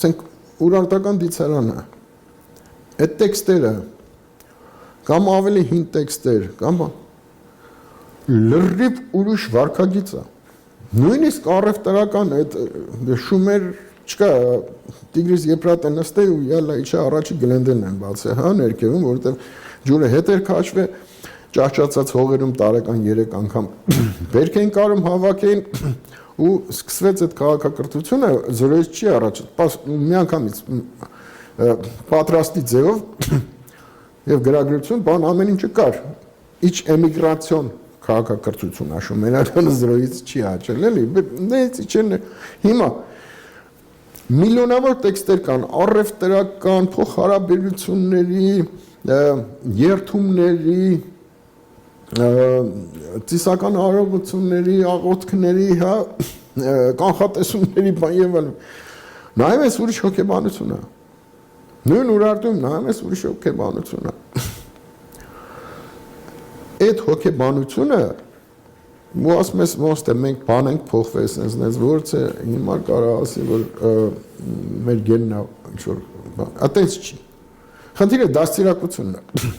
ասենք Ուրարտական դիցարանը այդ տեքստերը կամ ավելի հին տեքստեր կամ լրիվ ուրիշ վարքագիծ է նույնիսկ առևտրական այդ շումեր չկա Տիգրիս Եփրատը նստե ու յալա իջա առաջի գլենդելն են բացի հա ներքևում որովհետև ջուրը հետեր քաշվե ճահճացած հողերում տարեկան 3 անգամ բերք են կարում հավաքեն ու սկսվեց այդ քաղաքակրթությունը զրոյից չի առաջ մի անգամից պատրաստի ձևով եւ գրագրություն բան ամեն ինչը կար իջ էմիգրացիոն քաղաքակրթություն աշու մենական զրոյից չի աճել էլի դից իջեն հիմա միլիոնավոր տեքստեր կան առևտրական փոխհարաբերությունների երթումների ծիսական արարողությունների աղոթքների հա կանխատեսումների բան եւ այլն նայում ես ուրիշ հոգեբանությունը նույն Ուրարտում նայում ես ուրիշ հոգեբանությունը այդ հոգեբանությունը ու ասում ես ոնց թե մենք բան ենք փոխվել sense որց է հիմա կարող ասի որ մեր գենն է ինչ որ այդպես չի խնդիրը դաստիարակությունն է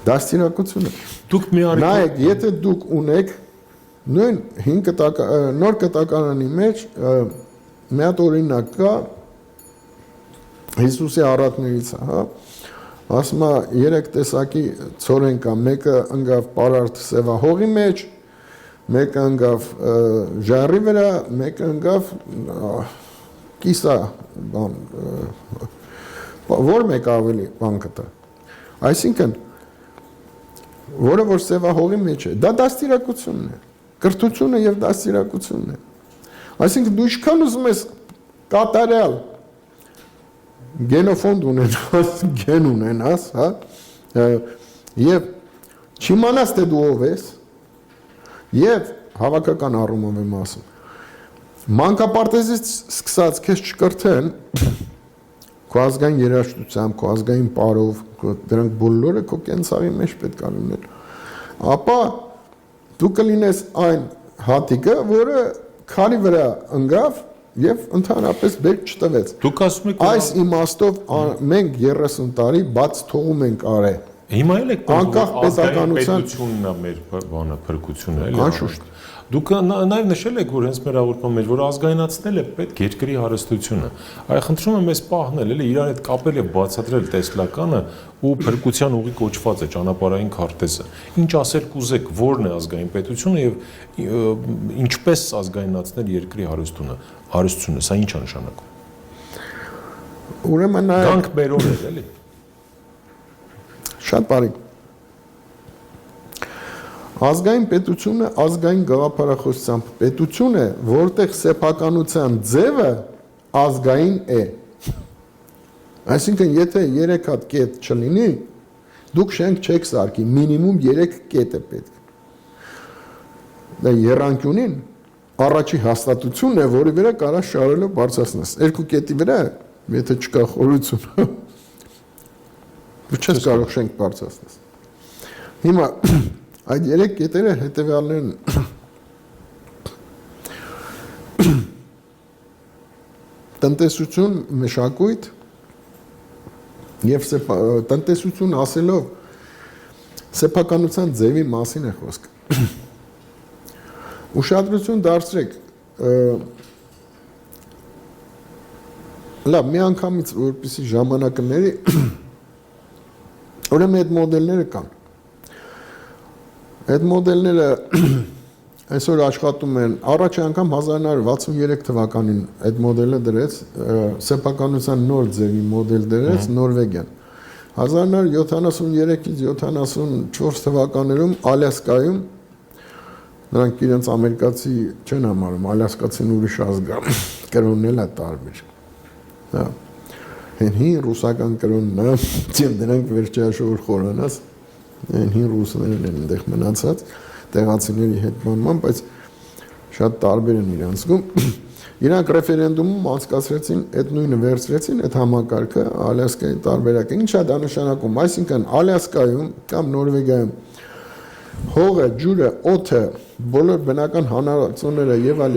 դաստիարակությունը դուք մի արեք նայեք եթե դուք ունեք նույն նոր կտակարանի մեջ մի հատ օրինակ կա Հիսուսի առատներից հա ասում է 3 տեսակի ցորեն կա մեկը ընկավ պարարտ սևահողի մեջ մեկը ընկավ ժայռի վրա մեկը ընկավ կիսա բան որ մեկ ավելի բան կտա այսինքն որը որ սևահողի մեջ է դա դաստիարակությունն է կրթությունը եւ դաստիարակությունն է այսինքն դու ինչքան ուզում ես կատարյալ գենոֆոնդ ունենաս գեն ունենաս հա եւ չիմանաս թե դու ով ես եւ հավաքական առումով եմ ասում մանկապարտեզից սկսած քեզ չկրթեն քո ազգային երաժշտությամբ քո ազգային պարով դրանք բոլորը քո կենցաղի մեջ պետք է լինեն ապա դու կլինես այն հատիկը որը քարի վրա ընկավ եւ ընդհանրապես բերք չտվեց դուք ասում եք այս իմաստով մենք 30 տարի բաց թողում ենք արե հիմա էլ եք անկախ պետականության պետությունն է մեր բանը փրկությունը էլի անշուշտ դուք նաեւ նշել եք որ հենց մեր հաղորդման մեջ որ ազգայնացնել է պետք երկրի հարստությունը այ խնդրում եմ այս պահնել էլի իրար հետ կապել եւ բացատրել տեսլականը ու փրկության ուղի կոչված է ճանապարհային քարտեզը ինչ ասել կուզեք որն է ազգային պետությունը եւ ինչպես ազգայնացնել երկրի հարստությունը սա ինչ է նշանակում ուրեմն նայեք գանք բերոն է էլի շատ բարի ազգային պետությունը ազգային գաղափարախոսությամբ պետություն է որտեղ սեփականության ձևը ազգային է այսինքն եթե 3 հատ կետ չլինի դուք շենք չեք սարքի մինիմում 3 կետ է պետք դա եռանկյունին առաջի հաստատությունն է որի վրա կարա շարելով բարձրացնես 2 կետի վրա եթե չկա խորություն դու չես կարող շենք բարձրացնես հիմա այդ 3 կետերը հետևյալներն տնտեսություն, մշակույթ եւ տնտեսություն ասելով սեփականության ձևի մասին է խոսքը ուշադրություն դարձրեք լավ մի անգամից որպեսի ժամանակը ների ուրեմն այդ մոդելները կան այդ մոդելները այսօր աշխատում են առաջի անգամ 1963 թվականին այդ մոդելը դրեց սեփականության նոր ձևի մոդել դրեց Նորվեգիան 1973-ից 74 թվականներում Ալյասկայում նրանք իրենց ամերիկացի չեն համարում Ալյասկացին ուրիշ ազգ է կրոնն էլ է տարբեր հա հին ռուսական կրոնն է դեմ դրանք վերջաշոր խորանաս հին ռուսներն են այնտեղ մնացած տեղացիների հետ բանման, բայց շատ տարբեր են իրանցքում։ Իրանք ռեֆերենդումում անցկացրեցին այդ նույնը վերցրեցին այդ համակարգը Ալյասկայի տարբերակը։ Ինչ է դա նշանակում, այսինքն Ալյասկայում կամ Նորվեգիայում հողը, ջուրը, օդը, բոլոր բնական հանրությունները եւ այլ